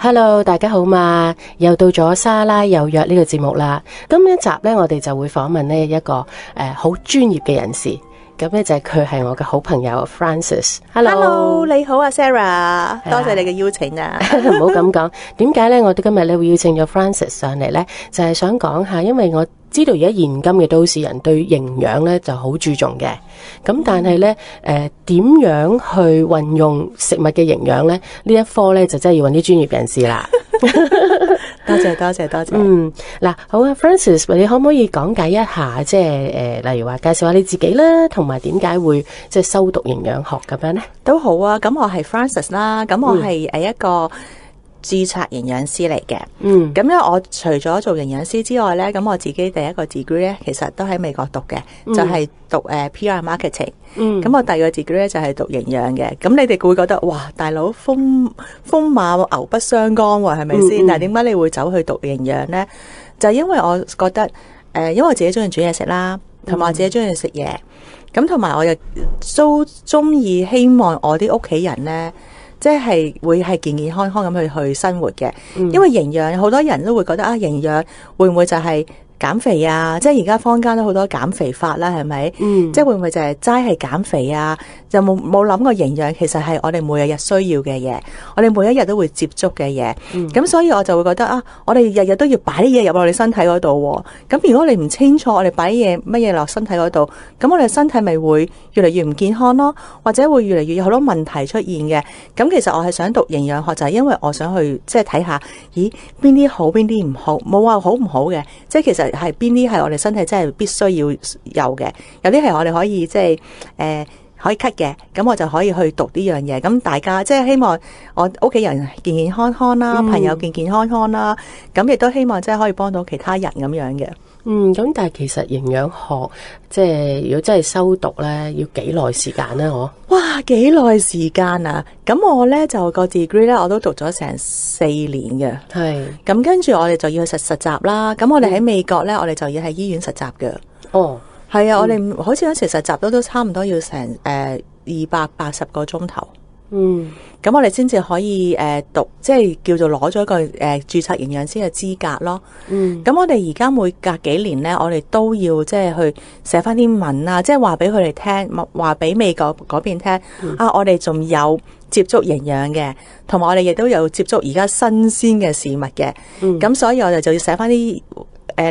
Hello， 大家好嘛，又到咗莎拉有約呢個節目啦。今一集呢，我哋就會訪問呢一個好專業嘅人士。咁呢就係佢係我嘅好朋友 Francis。Hello， 你好啊 Sarah， 多謝你嘅邀請啊。唔好咁講，點解呢？我哋今日咧會邀請咗 Francis 上嚟呢，就係想講下，因為我知道而家現今嘅都市人對營養咧就好注重嘅，咁但係咧點樣去運用食物嘅營養咧？呢一科咧就真係要揾啲專業人士啦。多謝。嗱，好啊 ，Francis， 你可唔可以講解一下，即係例如話介紹下你自己啦，同埋點解會即係修讀營養學咁樣咧？都好啊，咁我係 Francis 啦，咁我係一個註冊營養師嚟嘅。咁因為我除咗做營養師之外咧，咁我自己第一個 degree 咧，其實都喺美國讀嘅，就係讀PR marketing。咁我第二個 degree 咧就係讀營養嘅。咁你哋會覺得哇，大佬風馬牛不相干喎，係咪先？但係點解你會走去讀營養咧？就因為我覺得因為我自己中意煮嘢食啦，同埋我自己中意食嘢，咁同埋我又都中意希望我啲屋企人咧，即係會係健健康康咁去生活嘅。因為營養好多人都會覺得啊，營養會唔會就係減肥啊？即係而家坊間都好多減肥法啦，係咪？即係會唔會就係齋係減肥啊？就冇諗過營養其實係我哋每日需要嘅嘢，我哋每一日都會接觸嘅嘢。咁所以我就會覺得啊，我哋日日都要擺啲嘢入落你身體嗰度。咁如果你唔清楚我哋擺乜嘢落身體嗰度，咁我哋身體咪會越嚟越唔健康咯，或者會越嚟越有好多問題出現嘅。咁其實我係想讀營養學，就係因為我想去即係睇下，咦，邊啲好，邊啲唔好，冇話好唔好嘅，即係其實係邊啲係我哋身體真係必須要有嘅，有啲係我哋可以即係可以 cut 嘅，咁我就可以去讀呢樣嘢。咁大家即係希望我屋企人健健康康啦，朋友健健康康啦，咁亦都希望即係可以幫到其他人咁樣嘅。咁但係其實營養學即係如果真係修讀咧，要幾耐時間咧？哇，幾耐時間啊！咁我咧就個 degree 咧，我都讀咗成4年嘅。係。咁跟住我哋就要去實習啦。咁我哋喺美國咧，我哋就要喺醫院實習嘅。哦。係啊，我哋好似嗰時實習都差唔多要成280個鐘頭。咁我哋先至可以讀，即係叫做攞咗一個註冊營養師嘅資格咯。咁我哋而家每隔幾年咧，我哋都要即係去寫翻啲文啊，即係話俾佢哋聽，話俾美國嗰邊聽啊，我哋仲有接觸營養嘅，同埋我哋亦都有接觸而家新鮮嘅事物嘅。咁所以我哋就要寫翻啲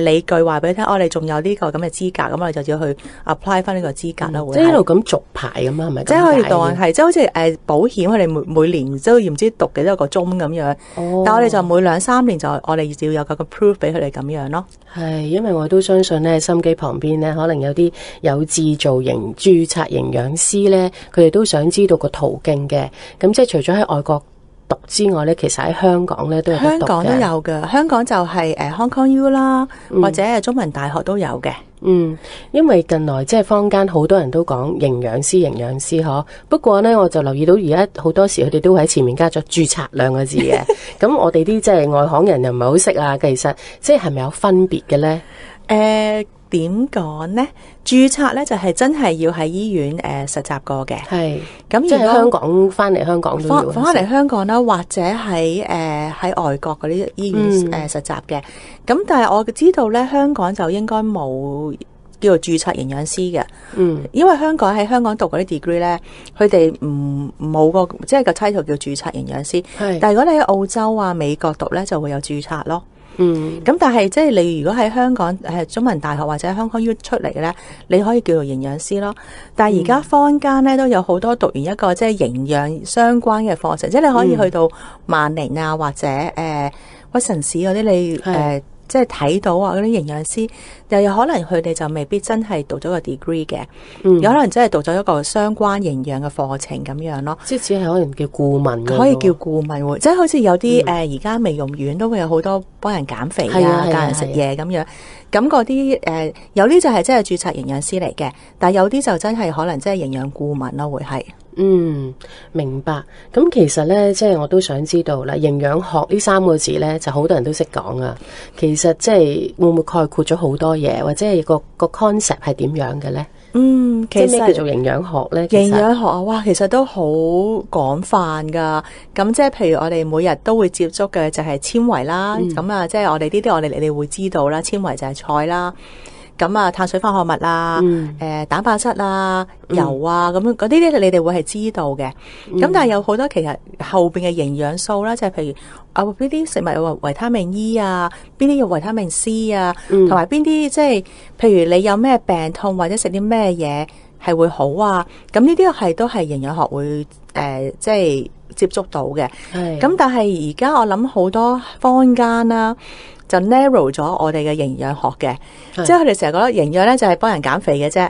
理據話俾你聽，我哋仲有呢個咁嘅資格，咁我哋就要去 apply 翻呢個資格啦。即係一路咁續牌咁啊？係咪？即係可以當係，即係好似保險，佢哋每年都要唔知讀幾多個鐘咁樣。但係我哋就每2-3年就我哋要有個 proof 俾佢哋咁樣咯。係，因為我都相信咧，心機旁邊咧，可能有啲有志做註冊營養師咧，佢哋都想知道個途徑嘅。咁即係除咗喺外國讀之外咧，其實喺香港咧都有得讀嘅。香港都有嘅，香港就係Hong Kong U 啦，或者係中文大學都有嘅。因為近來即係坊間好多人都講營養師嗬，不過咧我就留意到而家好多時佢哋都喺前面加咗註冊2個字嘅。咁我哋啲即係外行人又唔係好識啊，其實即係咪有分別嘅咧？點講呢？註冊咧就係真係要喺醫院實習過嘅。係咁，即係香港翻嚟香港都要翻嚟香港啦，或者喺外國嗰啲醫院實習嘅。咁但係我知道咧，香港就應該冇叫做註冊營養師嘅。因為喺香港讀嗰啲 degree 咧，佢哋冇個即係個 title 叫註冊營養師。係，但係如果你喺澳洲啊、美國讀咧，就會有註冊咯。咁但係即係你如果喺香港中文大學或者香港 U 出嚟嘅咧，你可以叫做營養師咯。但係而家坊間咧都有好多讀完一個即係營養相關嘅課程，即係你可以去到萬寧啊或者屈臣氏嗰啲你即係睇到啊嗰啲營養師，又有可能佢哋就未必真係讀咗個 degree 嘅，有可能真係讀咗一個相關營養嘅課程咁樣咯。即係只係可能叫顧問，可以叫顧問喎，即係好似有啲而家美容院都會有好多幫人減肥啊、教人食嘢咁樣。咁嗰啲有啲就係真係註冊營養師嚟嘅，但係有啲就真係可能真係營養顧問咯，會係。明白。咁其實咧，即係我都想知道啦，營養學呢3個字咧，就好多人都識講啊。其實即係會唔會概括咗好多嘢，或者係個 concept 係點樣嘅咧？其實即係咩叫做營養學咧？營養學啊，哇，其實都好廣泛噶。咁即係譬如我哋每日都會接觸嘅就係纖維啦。咁啊，即係我哋呢啲你哋會知道啦，纖維就係菜啦。咁啊，碳水化合物啊，蛋白質啊，油啊，咁嗰啲咧，你哋會係知道嘅。咁但係有好多其實後邊嘅營養素啦，就係譬如啊，邊啲食物有維他命 E 啊，邊啲有維他命 C 啊，同埋邊啲即係譬如你有咩病痛或者食啲咩嘢係會好啊。咁呢啲都係營養學會即係接觸到嘅。咁但係而家我諗好多坊間啦，就 narrow 咗我哋嘅營養學嘅，即係佢哋成日覺得營養咧就係幫人減肥嘅啫。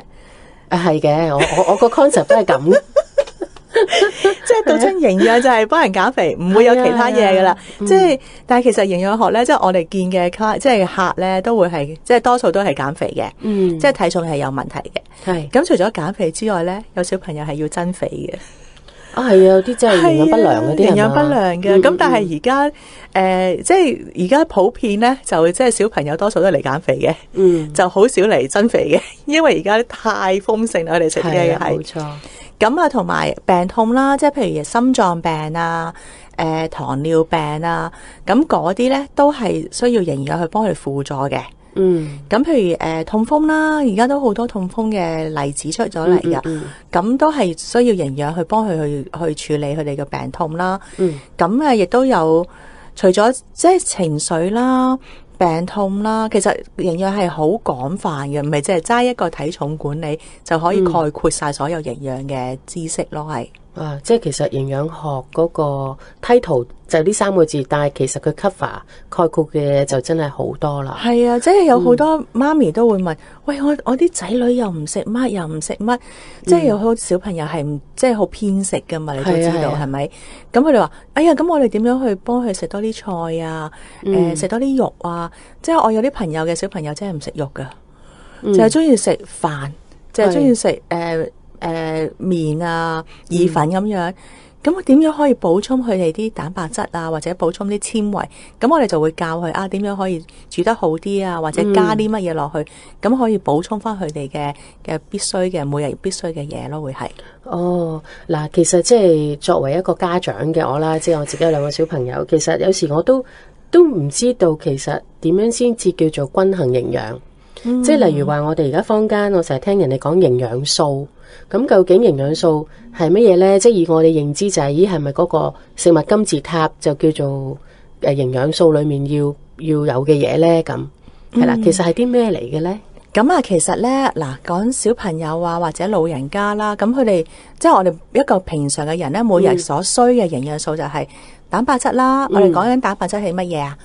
係嘅，我個 concept 都係咁，即係到真營養就係幫人減肥，唔會有其他嘢噶啦。即係，但係其實營養學咧，即係我哋見嘅即係客咧，都會係即係多數都係減肥嘅，即係體重係有問題嘅。係咁，除咗減肥之外咧，有小朋友係要增肥嘅。係啊，有啲真係營養不良嗰啲，營養不良嘅。咁但係而家即係而家普遍咧，就即係小朋友多數都嚟減肥嘅，就好少嚟增肥嘅，因為而家太豐盛啦，佢哋食嘅係冇錯。咁啊，同埋病痛啦，即係譬如心臟病啊、糖尿病啊，咁嗰啲咧都係需要營養去幫佢輔助嘅。咁譬如痛風啦，而家都好多痛風嘅例子出咗嚟噶，咁都係需要營養去幫佢去處理佢哋嘅病痛啦。咁亦都有除咗即係情緒啦、病痛啦，其實營養係好廣泛嘅，唔係即係齋一個體重管理就可以概括晒所有營養嘅知識咯，係。即係其實營養學嗰個 title 就呢3個字，但係其實佢 cover 概括嘅嘢就真係好多啦。係啊，即係有好多媽咪都會問，喂，我啲仔女又唔食乜，又唔食乜，即係有好多小朋友係即係好偏食噶嘛，你都知道係咪？咁佢哋話，哎呀，咁我哋點樣去幫佢食多啲菜啊？食多啲肉啊？即係我有啲朋友嘅小朋友真係唔食肉噶，就係中意食飯，就係中意食麵啊、意粉咁樣，咁我點樣可以補充佢哋啲蛋白質啊，或者補充啲纖維？咁我哋就會教佢點樣可以煮得好啲啊，或者加啲乜嘢落去，咁可以補充翻佢哋嘅必須嘅每日必須嘅嘢咯，會係。嗱，其實即係作為一個家長嘅我啦，即係我自己有2個小朋友，其實有時我都唔知道其實點樣先至叫做均衡營養。即係例如話我哋而家坊間，我成日聽人哋講營養素。咁究竟營養素係乜嘢呢？即係以我哋認知就係，係咪嗰個食物金字塔就叫做營養素裏面要有嘅嘢呢？咁係啦，其實係啲咩嚟嘅呢？咁啊，其實呢，嗱，講小朋友啊或者老人家啦，咁佢哋即係我哋一個平常嘅人呢，每日所需嘅營養素就係蛋白質啦。我哋講緊蛋白質係乜嘢啊？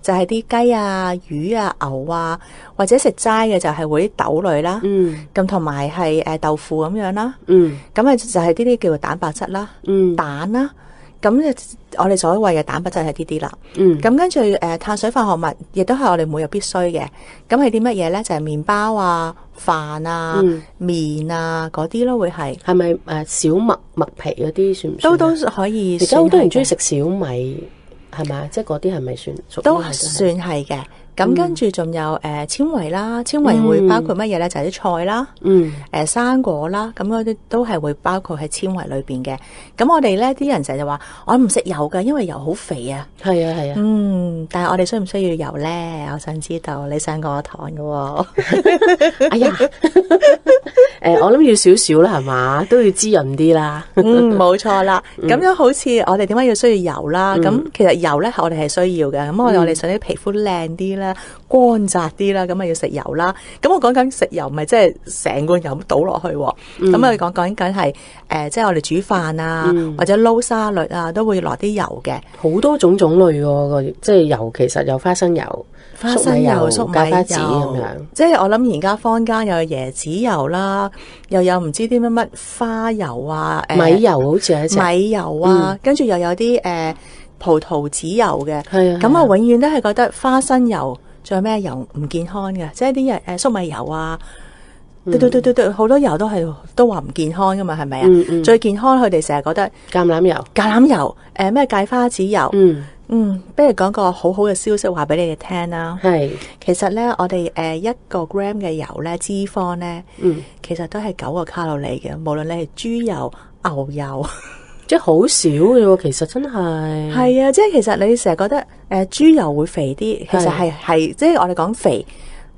就係啲雞啊、魚啊、牛啊，或者食齋嘅就係會啲豆類啦。咁同埋係豆腐咁樣啦。咁啊就係呢啲叫做蛋白質啦。蛋啦。咁我哋所謂嘅蛋白質係呢啲啦。咁跟住碳水化合物亦都係我哋每日必須嘅。咁係啲乜嘢咧？就係麵包啊、飯啊、麵啊嗰啲咯，會係。係咪小麥麥皮嗰啲算唔算？都可以。而家好多人中意食小米。係咪？即係嗰啲係咪算？都算係嘅。咁跟住仲有纖維啦，纖維會包括乜嘢咧？就係啲菜啦，生果啦，咁嗰啲都係會包括喺纖維裏邊嘅。咁我哋咧啲人成日就話我唔食油噶，因為油好肥啊。係啊係啊。但係我哋需唔需要油咧？我想知道，你上過我堂嘅喎。哎呀，我諗要少少啦，係嘛，都要滋潤啲啦。冇錯啦。咁樣好似我哋點解要需要油啦？咁其實油咧，我哋係需要嘅。咁我哋想啲皮膚靚啲啦，光澤啲啦，咁啊要食油啦。咁我講緊食油，唔係即係成罐油倒落去。咁我哋講緊係即係我哋煮飯啊，或者撈沙律啊，都會落啲油嘅。好多種類喎，即係油其實有花生油、粟米油、芥花籽咁樣。即係我諗而家坊間有椰子油啦，又有唔知啲乜花油啊，米油好似係一隻米油啊，跟住又有啲葡萄籽油嘅。係啊。咁啊，永遠都係覺得花生油仲有咩油唔健康嘅，即係啲人粟米油啊，對，好多油都話唔健康噶嘛，係咪啊？最健康佢哋成日覺得橄欖油、咩芥花籽油，不如講個好好嘅消息話俾你哋聽啦。係，其實咧，我哋1個 gram 嘅油咧，脂肪咧，其實都係9個卡路里嘅。無論你係豬油、牛油，即係好少嘅喎。其實真係係啊，即係其實你成日覺得豬油會肥啲，其實係即係我哋講肥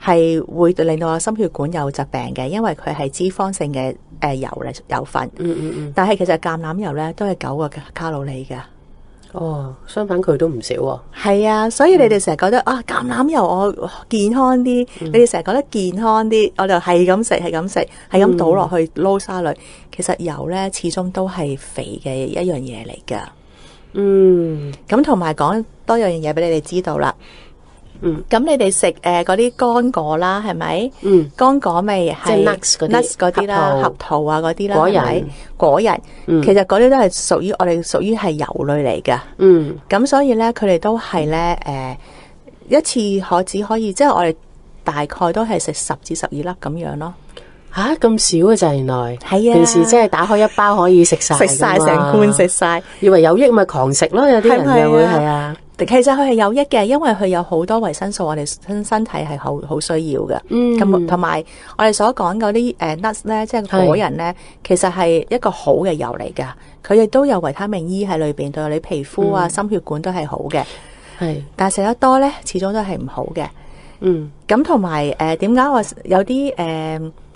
係會令到我心血管有疾病嘅，因為佢係脂肪性嘅油分。但係其實橄欖油咧都係9個卡路里嘅。哦，相反佢都唔少喎。係啊，所以你哋成日覺得啊，橄欖油我健康啲，你哋成日覺得健康啲，我就係咁食，係咁倒落去撈沙律。其實油咧始終都係肥嘅一樣嘢嚟噶。咁同埋講多樣嘢俾你哋知道啦。咁你哋食嗰啲乾果啦，係咪？乾果咪係即係 nuts 嗰啲啦，核桃啊嗰啲啦，果仁，果仁。其實嗰啲都係屬於係油類嚟噶。咁所以咧，佢哋都係咧一次只可以，即係我哋大概都係食10至12粒咁樣咯。吓，咁少嘅就原來。係啊，平時即係打開一包可以食晒成罐食晒，以為有益咪狂食咯，有啲人就會係啊。其實佢係有益嘅，因為佢有好多維生素，我哋身體係好需要嘅。咁同埋我哋所講嗰啲nuts 咧，即係果仁咧，其實係一個好嘅油嚟噶。佢亦都有維他命 E 喺裏邊，對你皮膚啊、心血管都係好嘅。係，但係食得多咧，始終都係唔好嘅。咁同埋點解話有啲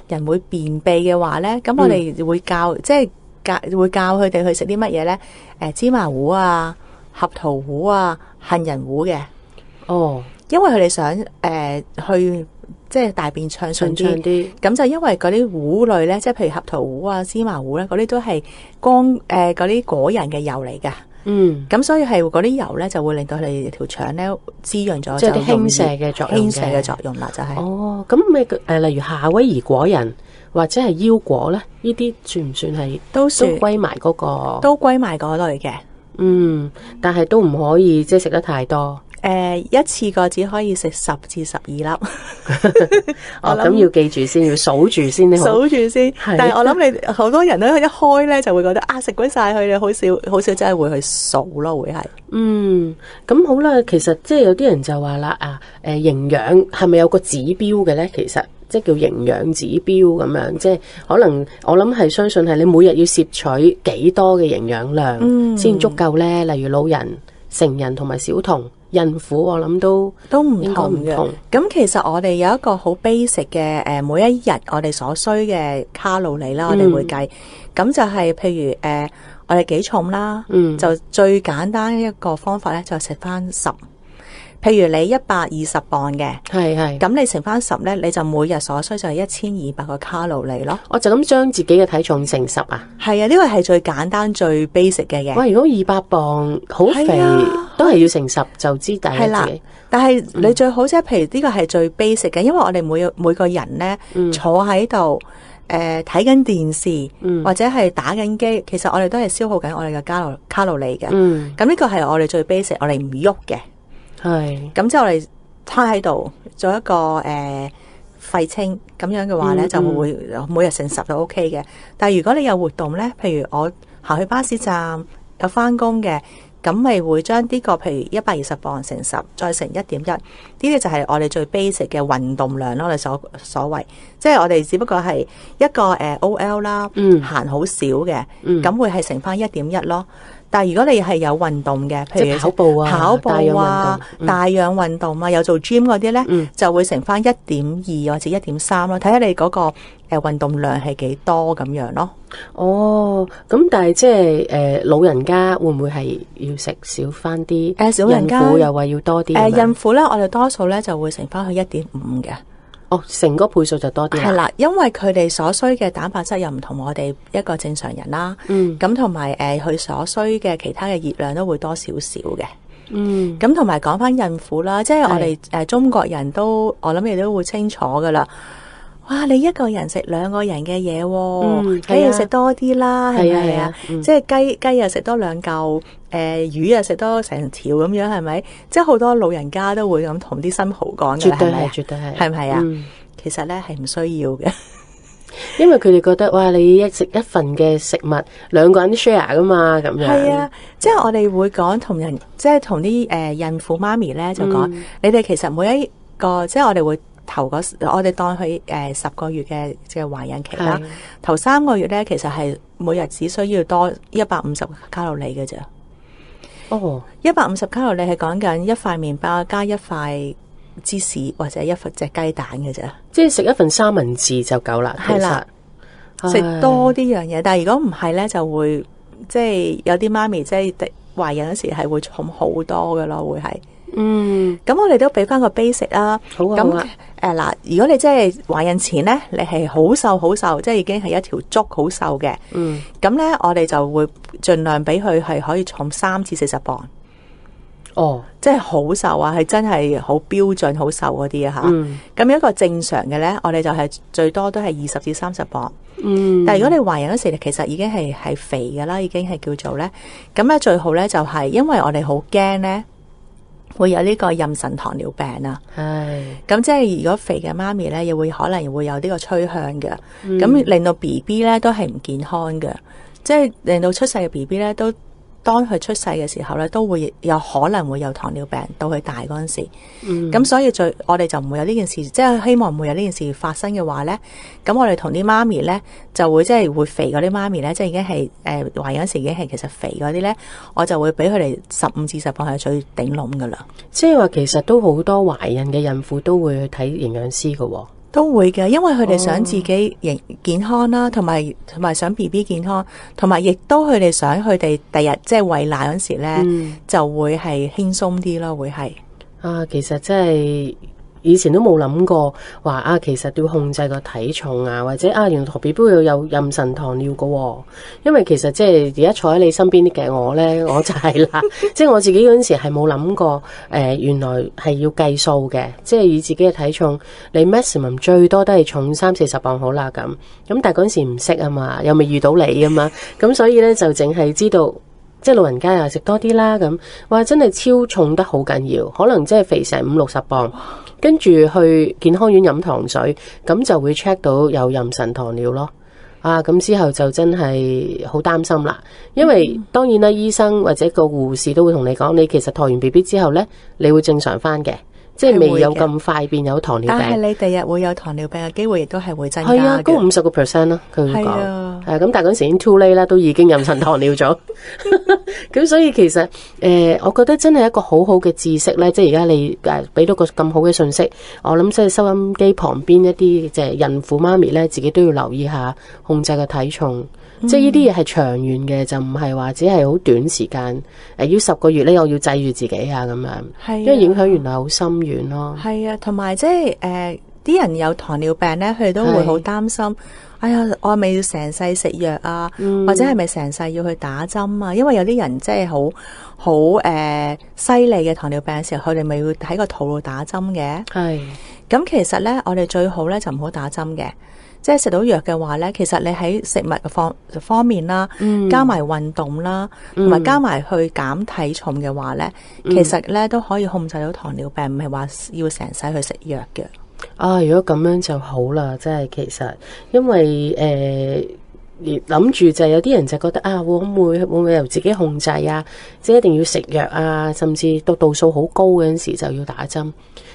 人會便秘嘅話咧？咁我哋會教佢哋去食啲乜嘢咧？芝麻糊啊、合桃糊啊、杏仁糊嘅。因為佢哋想去即係大便暢順啲。咁就因為嗰啲糊類咧，即係譬如合桃糊啊、芝麻糊咧，嗰啲都係嗰啲果仁嘅油嚟噶。咁所以係嗰啲油咧，就會令到你條腸咧滋潤咗，即係啲輕瀉嘅作用啦，就係。咁咪例如夏威夷果仁或者係腰果咧，呢啲算唔算係都歸埋嗰個？都歸埋嗰類嘅。但係都唔可以即係食得太多。一次過只可以食10至12粒。咁要記住先，要數住先。數住先。但係我諗你好多人都一開咧就會覺得食鬼晒佢，你好少真係會去數咯，會係。咁好啦，其實即係有啲人就話啦營養係咪有個指標嘅咧？其實即係叫營養指標咁樣，即係可能我諗係相信係你每日要攝取幾多嘅營養量先足夠咧。例如老人、成人同埋小童。孕婦我諗都唔同嘅。咁其實我哋有一個好 basic 嘅每一日我哋所需嘅卡路里啦，我哋會計。咁就係譬如我哋幾重啦，就最簡單一個方法咧，就食翻10。譬如你120磅嘅，咁你乘翻10咧，你就每日所需就係1200個卡路里咯。我就咁將自己嘅體重乘10啊？係啊，呢個係最簡單最 basic 嘅。哇！如果200磅好肥，都係要乘10就知底自己。但係你最好即係，譬如呢個係最 basic 嘅，因為我哋每個人咧坐喺度睇緊電視，或者係打緊機，其實我哋都係消耗緊我哋嘅卡路里嘅。咁呢個係我哋最 basic，我哋唔喐嘅。咁之後我哋攤喺度做一個肺清，咁樣嘅話咧就會每日乘10就 OK 嘅。但係如果你有活動咧，譬如我行去巴士站有翻工嘅，咁咪會將呢個譬如120磅乘10再乘1.1，呢啲就係我哋最 basic 嘅運動量咯。我哋所謂，即係我哋只不過係一個OL 啦，行好少嘅，咁會係乘翻1.1咯。但係如果你係有運動嘅，譬如跑步啊、帶氧運動啊，有做 gym 嗰啲咧，就會乘翻1.2或者1.3咯。睇下你嗰個運動量係幾多咁樣咯。咁但係即係老人家會唔會係要食少翻啲？小人家孕婦又話要多啲。孕婦咧，我哋多數咧就會乘翻去1.5嘅。成個倍數就多啲。係啦，因為佢哋所需嘅蛋白質又唔同我哋一個正常人啦。咁同埋佢所需嘅其他嘅熱量都會多少少嘅。咁同埋講翻孕婦啦，即係我哋中國人都，我諗你都會清楚噶啦。哇！你一個人食2個人嘅嘢，梗要食多啲啦，係咪啊？即係雞又食多2嚿，魚又食多成條咁樣，係咪？即係好多老人家都會咁同啲新抱講嘅，絕對係，係咪啊？其實咧係唔需要嘅。因為佢哋覺得哇，你食一份嘅食物，兩個人 share 噶嘛，咁樣。係啊，即係我哋會講同人，即係同啲孕婦媽咪咧就講，你哋其實每一個，即係我哋會我哋當佢10個月嘅即係懷孕期啦，頭3個月咧其實係每日只需要多150卡路里嘅啫。哦，150卡路里係講緊一塊麵包加一塊芝士或者一隻雞蛋嘅啫，即係食一份三文治就夠啦。係啦，食多啲樣嘢，但係如果唔係咧，就會即係有啲媽咪即係懷孕嗰時係會重好多嘅咯，會係。咁我哋都俾翻個 basic 啦。好啊。咁嗱，如果你真係懷孕前咧，你係好瘦，即係已經係一條竹好瘦嘅。咁咧，我哋就會盡量俾佢係可以重3至40磅。哦，即係好瘦啊，係真係好標準好瘦嗰啲啊吓。咁一個正常嘅咧，我哋就係最多都係20至30磅。但係如果你懷孕嗰時，其實已經係肥噶啦，已經係叫做咧。咁咧最好咧就係，因為我哋好驚咧會有呢個妊娠糖尿病啊。係。咁即係如果肥嘅媽咪咧，亦會可能會有呢個趨向嘅。咁令到 BB 咧都係唔健康嘅，即係令到出世嘅 BB 咧都。當佢出世嘅時候咧，都會有可能會有糖尿病到佢大嗰陣時。咁所以我哋就唔會有呢件事，即係希望唔會有呢件事發生嘅話咧，咁我哋同啲媽咪咧就會即係會肥嗰啲媽咪咧，即係已經係懷孕嗰時已經係其實肥嗰啲咧，我就會俾佢哋15至20磅係最頂籠噶啦。即係話其實都好多懷孕嘅孕婦都會去睇營養師噶喎。都會嘅，因為佢哋想自己健康啦，同埋想 BB 健康，同埋亦都佢哋想佢哋第日即係餵奶嗰時咧，就會係輕鬆啲咯，會係啊，其實真係。以前都冇諗過話啊，其實要控制個體重啊，或者啊，原來 BB 會有妊娠糖尿噶喎。因為其實即係而家坐喺你身邊嘅我咧，我就係啦，即係我自己嗰陣時係冇諗過原來係要計數嘅，即係以自己嘅體重，你 maximum 最多都係重30-40磅好啦咁。咁但係嗰陣時唔識啊嘛，又未遇到你啊嘛，咁所以咧就淨係知道。即係老人家又食多啲啦，咁哇真係超重得好緊要，可能真係肥成50-60磅，跟住去健康院飲糖水，咁就會 check 到有妊娠糖尿咯。啊，咁之後就真係好擔心啦，因為當然啦，醫生或者個護士都會同你講，你其實托完 BB 之後呢，你會正常翻嘅。即係未有咁快變有糖尿病，但係你第日會有糖尿病嘅機會亦都係會增加嘅。係啊，高50%啦，佢會講。係啊，咁但係嗰時已經 too late 啦，都已經妊娠糖尿咗。咁所以其實我覺得真係一個好好嘅知識咧，即係而家你俾到個咁好嘅信息，我諗即係收音機旁邊一啲即係孕婦媽咪咧，自己都要留意下控制個體重。即係呢啲嘢係長遠嘅，就唔係話只係好短時間。要10個月咧，我要制住自己啊咁樣。係，因為影響原來好深遠咯。係啊，同埋即係啲人有糖尿病咧，佢哋都會好擔心。哎呀，我係咪要成世食藥啊？或者係咪成世要去打針啊？因為有啲人即係好犀利嘅糖尿病嘅時候，佢哋咪會喺個肚度打針嘅。係。咁其實咧，我哋最好咧就唔好打針嘅。即係食到藥嘅話咧，其實你喺食物方面啦，加埋運動啦，同埋加埋去減體重嘅話咧，其實咧都可以控制到糖尿病，唔係話要成世去食藥嘅。啊，如果咁樣就好啦，即係其實因為諗住就係有啲人就覺得啊，會唔會由自己控制啊？即係一定要食藥啊，甚至到度數好高嗰陣時就要打針。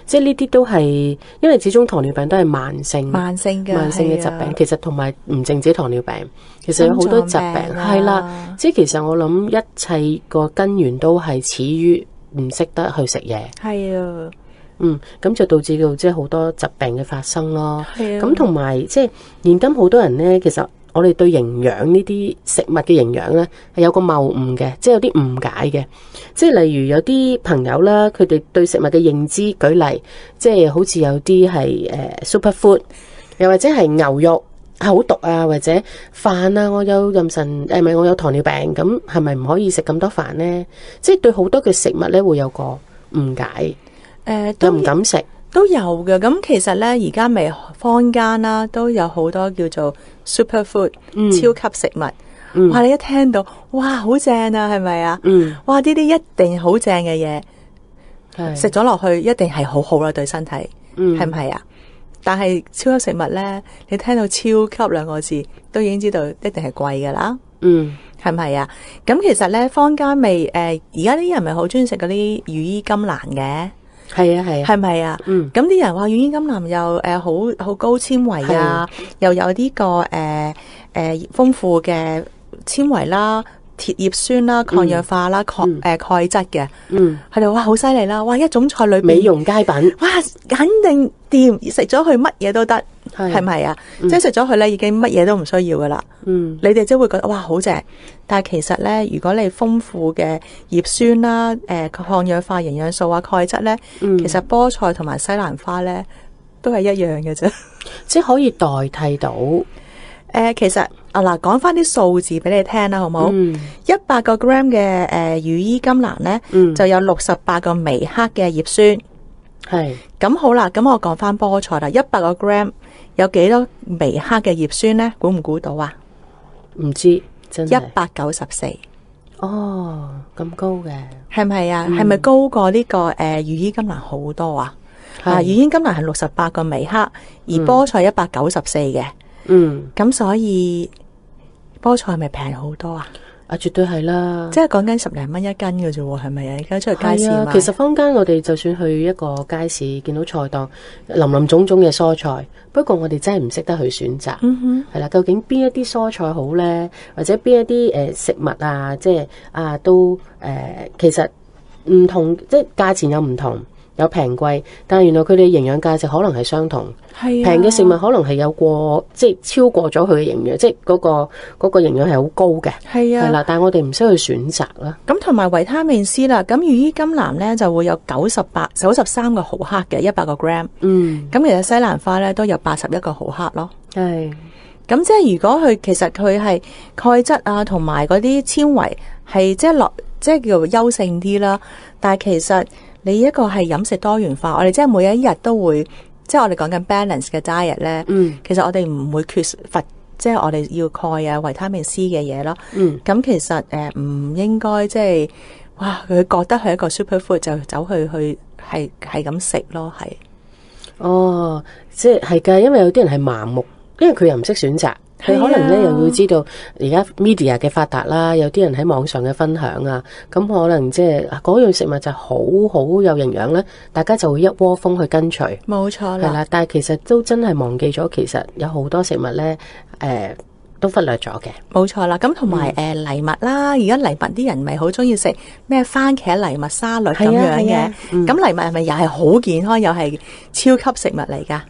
即係呢啲都係，因為始終糖尿病都係慢性嘅疾病，其實同埋唔淨止糖尿病，其實有好多疾病係啦。即係其實我諗一切個根源都係始於唔識得去食嘢。係啊，咁就導致到即係好多疾病嘅發生咯。係啊，咁同埋即係現今好多人咧，其實。我哋對營養呢啲食物嘅營養呢，係有個謬誤嘅，即係有啲誤解嘅。即係例如有啲朋友啦，佢哋對食物嘅認知，舉例，即係好似有啲係superfood，又或者係牛肉好毒啊，或者飯啊，我有妊娠我有糖尿病，咁係咪唔可以食咁多飯呢？即係對好多嘅食物呢，會有個誤解，又唔敢食。都有嘅，咁其實咧，而家咪坊間啦，都有好多叫做 superfood，超級食物。哇！你一聽到，哇，好正啊，係咪啊？哇！呢啲一定好正嘅嘢，食咗落去一定係好好啦，對身體，係唔係啊？但係超級食物咧，你聽到超級兩個字，都已經知道一定係貴噶啦。係咪啊？咁其實咧，坊間咪而家啲人咪好中意食嗰啲羽衣甘藍嘅。係啊係啊，係咪啊？咁啲人話羽衣甘藍又好高纖維啊，又有呢個豐富嘅纖維啦、鐵葉酸啦、抗氧化啦、鈣質嘅。佢哋話好犀利啦！哇，一種菜裏邊美容佳品，哇，肯定掂，食咗佢乜嘢都得，係咪啊？即係食咗佢咧，已經乜嘢都唔需要噶啦。你哋即係會覺得哇好正，但係其實咧，如果你豐富嘅葉酸啦、抗氧化營養素啊、鈣質咧，其實菠菜同埋西蘭花咧都係一樣嘅啫，即係可以代替到。其實嗱，講翻啲數字俾你聽啦，好唔好？100個 gram 嘅羽衣甘藍咧，就有68個微克嘅葉酸。係咁好啦，咁我講翻菠菜啦，100個 gram 有幾多微克嘅葉酸咧？估唔估到啊？唔知真係194。哦，咁高嘅，係咪啊？係咪高過呢個羽衣甘藍好多啊？羽衣甘藍係68個微克，而菠菜194嘅。咁所以菠菜係咪平好多啊？絕對係啦，即係講緊10零蚊一斤嘅啫喎，係咪啊？而家出去街市買，其實坊間我哋就算去一個街市見到菜檔林林總總嘅蔬菜，不過我哋真係唔識得去選擇，係啦，究竟邊一啲蔬菜好呢？或者邊一啲食物啊，即係都其實唔同，即係價錢有唔同。有平貴，但係原來佢哋營養價值可能係相同。平嘅食物可能係有過，即係超過咗佢嘅營養，即係嗰個營養係好高嘅。係啦，但係我哋唔識去選擇啦。咁同埋維他命 C 啦，咁羽衣甘藍咧就會有93個毫克嘅100個 gram。咁其實西蘭花咧都有81個毫克咯。係。咁即係如果佢其實佢係鈣質啊，同埋嗰啲纖維係即係叫做優勝啲啦。但係其實你一個係飲食多元化，我哋即係每一日都會，即係我哋講緊 balance 嘅 diet 咧。其實我哋唔會缺乏，即係我哋要鈣啊、維他命 C 嘅嘢咯。咁其實唔應該即係，哇！佢覺得係一個 super food 就走去係咁食咯，係。哦，即係㗎，因為有啲人係盲目，因為佢又唔識選擇。佢可能咧又要知道而家 media 嘅發達啦，有啲人喺網上嘅分享啊，咁可能即係嗰樣食物就好有營養咧，大家就會一窩蜂去跟隨。冇錯啦，係啦，但係其實都真係忘記咗，其實有好多食物咧，都忽略咗嘅。冇錯啦，咁同埋藜麥啦，而家藜麥啲人咪好中意食咩番茄藜麥沙律咁樣嘅，咁藜麥係咪又係好健康，又係超級食物嚟㗎？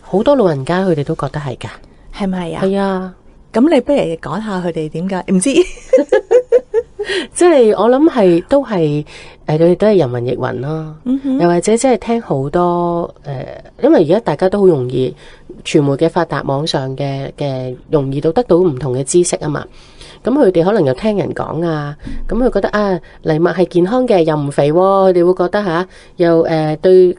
好多老人家佢哋都覺得係㗎。係咪啊？係啊，咁你不如講下佢哋點解唔知？即係我諗係都係佢哋都係人云亦云咯。又或者即係聽好多因為而家大家都好容易傳媒嘅發達，網上嘅容易到得到唔同嘅知識啊嘛。咁佢哋可能又聽人講啊，咁佢覺得啊藜麥係健康嘅，又唔肥，佢哋會覺得又對。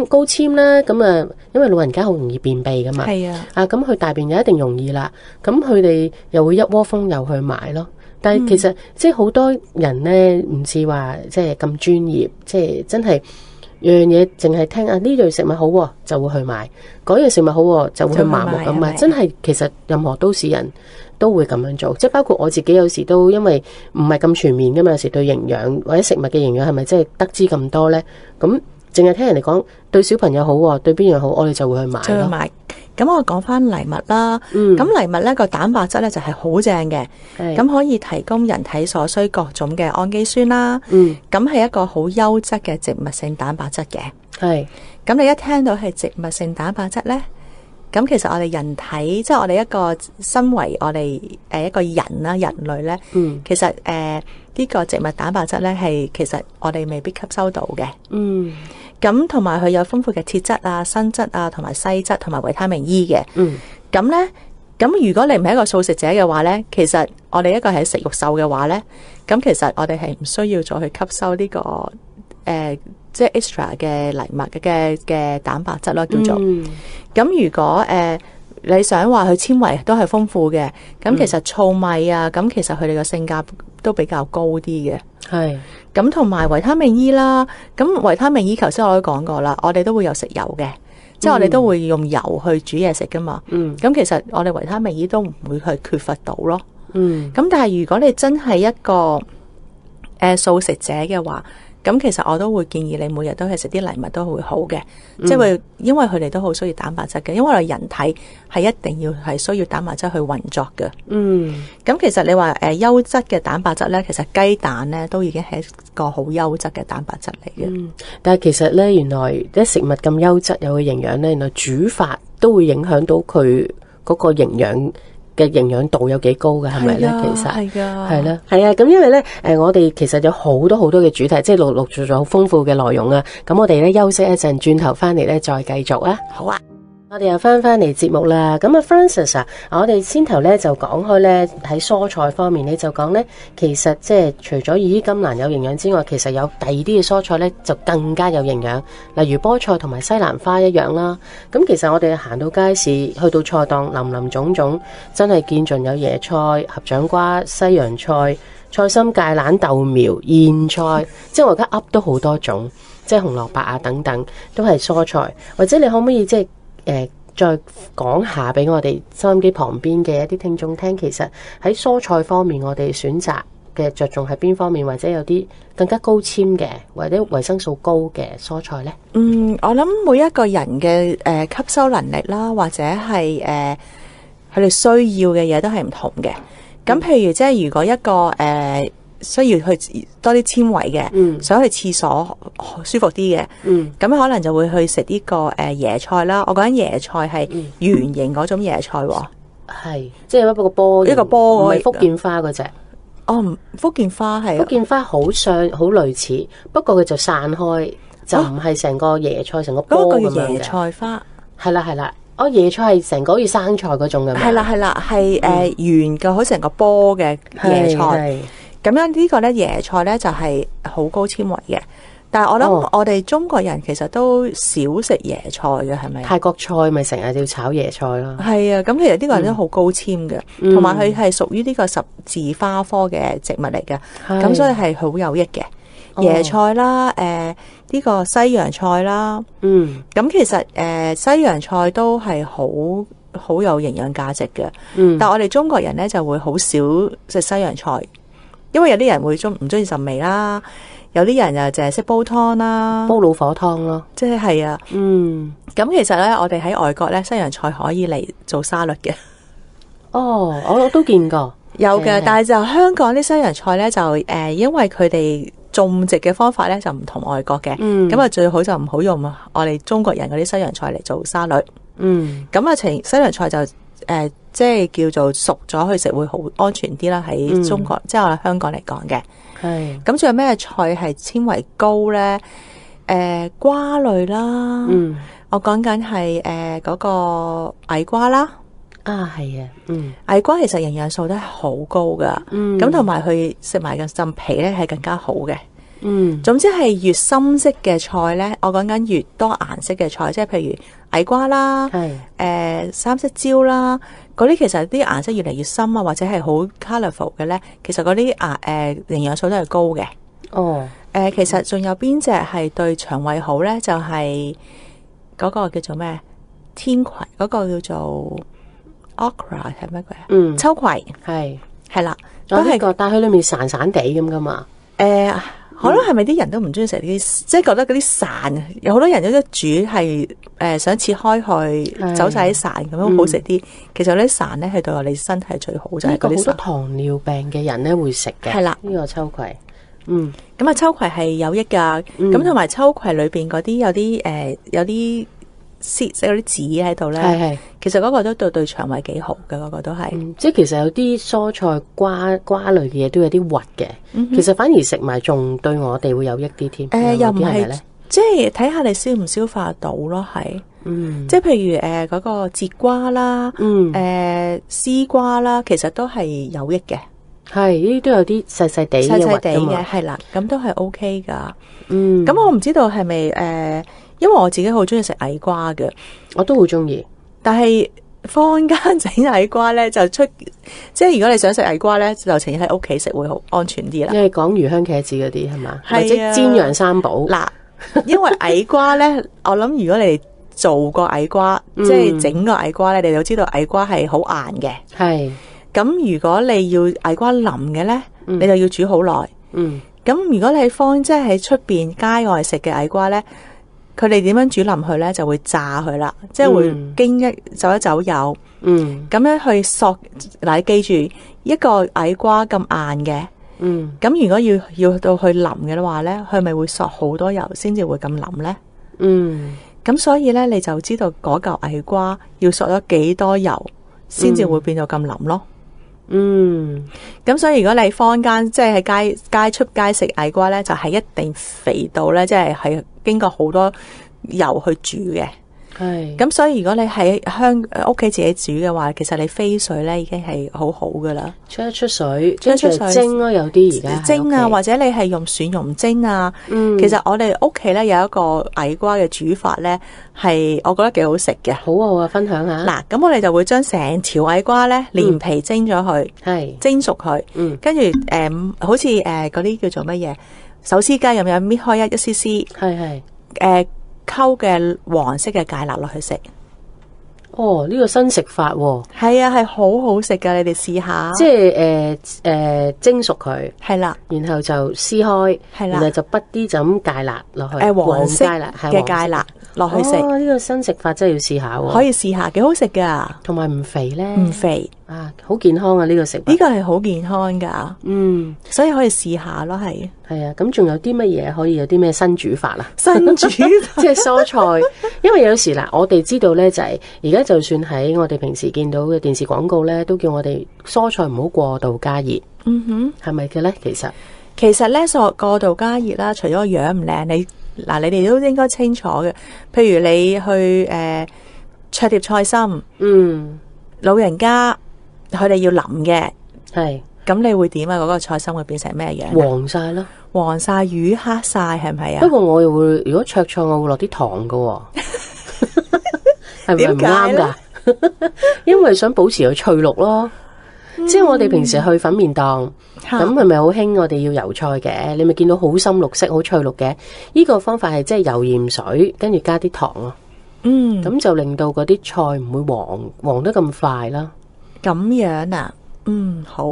高纖啦，咁啊，因為老人家好容易便秘噶嘛，係啊，咁佢大便就一定容易啦，咁佢哋又會一窩蜂又去買咯。但係其實即係好多人咧，唔似話即係咁專業，即係真係樣嘢淨係聽呢樣食物好就會去買，嗰樣食物好就會去盲目咁買。真係其實任何都市人都會咁樣做，即係包括我自己有時都因為唔係咁全面噶嘛，有時對營養或者食物嘅營養係咪真係得知咁多咧？咁淨係聽人哋講對小朋友好，對邊樣好，我哋就會去買咯。就去買。咁我講翻藜麥啦。咁藜麥咧個蛋白質咧就係好正嘅，咁可以提供人體所需各種嘅氨基酸啦。咁係一個好優質嘅植物性蛋白質嘅。係。咁你一聽到係植物性蛋白質咧，咁其實我哋人體即係我哋一個身為我哋一個人啦，人類咧，其實呢個植物蛋白質咧係其實我哋未必吸收到嘅。咁同埋佢有豐富嘅鐵質啊、鋅質啊、同埋硒質同埋維他命 E 嘅。咁咧，咁如果你唔係一個素食者嘅話咧，其實我哋一個係食肉獸嘅話咧，咁其實我哋係唔需要再去吸收呢個即係 extra 嘅藜麥嘅蛋白質咯，叫做。咁如果你想話佢纖維都係豐富嘅，咁其實糙米啊，咁其實佢哋嘅性價都比較高啲嘅。係。咁同埋維他命 E 啦，咁維他命 E 頭先我都講過啦，我哋都會有食油嘅，即係我哋都會用油去煮嘢食噶嘛。咁其實我哋維他命 E 都唔會去缺乏到咯。咁但係如果你真係一個素食者嘅話，咁其實我都會建議你每日都係食啲藜麥都會好嘅，即係會因為佢哋都好需要蛋白質嘅，因為我哋人體係一定要係需要蛋白質去運作嘅。咁其實你話優質嘅蛋白質咧，其實雞蛋咧都已經係一個好優質嘅蛋白質嚟嘅。但係其實咧，原來啲食物咁優質有嘅營養咧，原來煮法都會影響到佢嗰個營養嘅營養度有幾高嘅，係咪咧？其實係噶，係啦，係啊。咁因為咧，我哋其實有好多好多嘅主題，即係陸續咗好豐富嘅內容啊。咁我哋咧休息一陣，轉頭翻嚟咧再繼續啊。好啊。我哋又翻嚟節目啦，咁啊 Francis 啊，我哋先頭咧就講開咧喺蔬菜方面，你就講咧，其實即係除咗羽衣甘藍有營養之外，其實有第二啲嘅蔬菜咧就更加有營養，例如菠菜同埋西蘭花一樣啦。咁其實我哋行到街市，去到菜檔，林林總總，真係見盡有椰菜、合掌瓜、西洋菜、菜心、芥蘭、豆苗、莧菜，即係我而家噏都好多種，即係紅蘿蔔啊等等，都係蔬菜。或者你可唔可以即係再講下俾我哋收音機旁邊嘅一啲聽眾聽，其實喺蔬菜方面，我哋選擇嘅着重係邊方面，或者有啲更加高纖嘅，或者維生素高嘅蔬菜呢？我諗每一個人嘅吸收能力啦，或者係佢哋需要嘅嘢都係唔同嘅。咁譬如即係如果一個需要去多啲纖維嘅，想去廁所舒服啲嘅，咁可能就會去食呢個椰菜啦。我講緊椰菜係圓形嗰種椰菜喎，係即係一個波，一個波，唔係福建花嗰隻。福建花係福建花好像好類似，不過佢就散開，就唔係成個椰菜成個波咁樣嘅。嗰個叫椰菜花，係啦。椰菜係成個好似生菜嗰種嘅。係啦，係圓嘅，好似成個波嘅椰菜。咁樣呢個咧椰菜咧就係好高纖維嘅，但係我諗我哋中國人其實都少食椰菜嘅，係咪？泰國菜咪成日要炒椰菜咯。係啊，咁其實呢個都好高纖嘅，同埋佢係屬於呢個十字花科嘅植物嚟嘅，咁所以係好有益嘅。椰菜啦，呢個西洋菜啦，咁其實西洋菜都係好有營養價值嘅，但係我哋中國人咧就會好少食西洋菜。因為有啲人會唔中意陣味啦，有啲人又淨係識煲湯啦，煲老火湯咯，即係啊。咁其實咧，我哋喺外國咧，西洋菜可以嚟做沙律嘅。我都見過有嘅，但係就香港啲西洋菜咧，就因為佢哋種植嘅方法咧就唔同外國嘅，咁啊最好就唔好用我哋中國人嗰啲西洋菜嚟做沙律。咁啊，西洋菜就即係叫做熟咗去食會好安全啲啦，喺中國即係我哋香港嚟講嘅。係咁，仲有咩菜係纖維高咧？瓜類啦，我講緊係嗰個矮瓜啦。係啊，矮瓜其實營養素都係好高噶，咁同埋佢食埋個浸皮咧係更加好嘅。總之係越深色嘅菜咧，我講緊越多顏色嘅菜，即係譬如矮瓜啦，三色椒啦，嗰啲其實啲顏色越嚟越深啊，或者係好 colourful 嘅咧，其實嗰啲營養素都係高嘅。其實仲有邊隻係對腸胃好咧？就係嗰個叫做咩？天葵，嗰個叫做 okra 係乜鬼？秋葵係啦，都係個，但係佢裏面散散地咁噶嘛。可能係咪啲人都唔中意食啲，即係覺得嗰啲潺，有好多人都煮係想切開去走晒啲潺咁樣好食啲。其實呢啲潺咧係對我哋身體最好，就係嗰啲好多糖尿病嘅人咧會食嘅。係啦，呢個秋葵。咁啊秋葵係有益噶，咁同埋秋葵裏邊嗰啲有啲絲嗰啲籽喺度咧，其實嗰個都對腸胃幾好嘅，嗰個都係。即係其實有啲蔬菜瓜類嘅嘢都有啲核嘅，其實反而食埋仲對我哋會有益啲添。又唔係咧，即係睇下你消唔消化到咯，係。即係譬如嗰個節瓜啦，絲瓜啦，其實都係有益嘅。係呢啲都有啲細細地嘅，係啦，咁都係 OK 噶。咁我唔知道係咪因為我自己好中意食矮瓜嘅，我都好中意。但係坊間整矮瓜咧，就即係如果你想食矮瓜咧，就請喺屋企食會好安全啲啦。因為講魚香茄子嗰啲係嘛，或者煎釀三寶嗱。因為矮瓜咧，我諗如果你做個矮瓜，即係整個矮瓜咧，你就知道矮瓜係好硬嘅。係。咁如果你要矮瓜腍嘅咧，你就要煮好耐。咁如果你即係喺出邊街外食嘅矮瓜咧，佢哋點樣煮腍佢咧，就會炸佢啦，即係會經走一走油。咁樣去索。嗱，你記住一個矮瓜咁硬嘅。咁如果要到去腍嘅話咧，佢咪會索好多油先至會咁腍咧？咁所以咧，你就知道嗰嚿矮瓜要索咗幾多油先至會變到咁腍咯。咁所以如果你坊間即係喺出街食矮瓜咧，就係一定肥到咧，即係經過好多油去煮嘅。係。咁所以如果你喺屋企自己煮嘅話，其實你飛水咧已經係好好噶啦。出一出水，跟住蒸咯，有啲而家蒸啊，或者你係用蒜蓉蒸啊。其實我哋屋企咧有一個矮瓜嘅煮法咧，係我覺得幾好食嘅。好啊，分享下。嗱，咁我哋就會將成條矮瓜咧連皮蒸咗佢，係蒸熟佢。跟住好似嗰啲叫做乜嘢手撕雞咁樣搣開一絲絲，係溝嘅黃色嘅芥辣落去食。哦，呢個新食法喎。係啊，係好好食噶，你哋試下。即係蒸熟佢，係啦，然後就撕開，係啦，然後就滗啲就咁芥辣落去，黃色嘅芥辣落去食。哦，呢個新食法真係要試下喎。可以試下，幾好食噶，同埋唔肥咧。唔肥啊，好健康啊！呢個食物呢個係好健康噶。所以可以試下咯，係。係啊，咁仲有啲乜嘢可以有啲咩新煮法啊？新煮即係蔬菜，因為有時嗱，我哋知道咧就係而家就算喺我哋平時見到嘅電視廣告咧，都叫我哋蔬菜唔好過度加熱。係咪嘅咧？其實咧，過度加熱啦，除咗個樣唔靚，你哋都應該清楚嘅。譬如你去灼碟菜心，老人家佢哋要腍嘅，係。咁你會點啊？嗰個菜心會變成咩樣？黃晒咯，黃晒、乳黑晒，係咪啊？不過我又會，如果灼菜，我會落啲糖噶，係咪唔啱噶？因為想保持佢翠綠咯。即係我哋平時去粉麵檔，咁係咪好興？我哋要油菜嘅，你咪見到好深綠色、好翠綠嘅。呢個方法係即係油鹽水，跟住加啲糖咯。咁就令到嗰啲菜唔會黃得咁快啦。咁樣啊？好，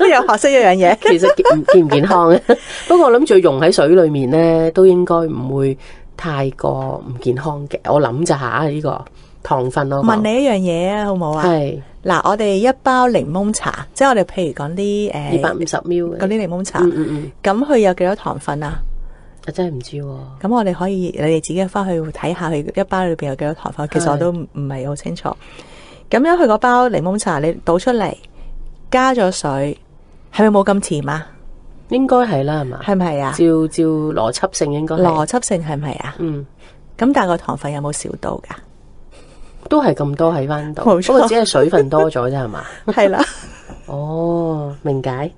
又學識一樣嘢。其實健唔健康嘅，不過我諗住溶喺水裏面咧，都應該唔會太過唔健康嘅。我諗就下呢個糖分咯。問你一樣嘢啊，好唔好啊？係嗱，我哋一包檸檬茶，即係我哋譬如講啲250ml 嗰啲檸檬茶，咁佢有幾多糖分啊？我真係唔知。咁我哋可以，你哋自己翻去睇下，佢一包裏邊有幾多糖分。其實我都唔係好清楚。咁樣佢嗰包檸檬茶，你倒出嚟。加咗水，係咪冇咁甜啊？應該係啦，係嘛？係咪啊？照邏輯性應該係。邏輯性係咪啊？咁但係個糖分有冇少到噶？都係咁多喺翻度，不過只係水分多咗啫，係嘛？係啦。哦，明解。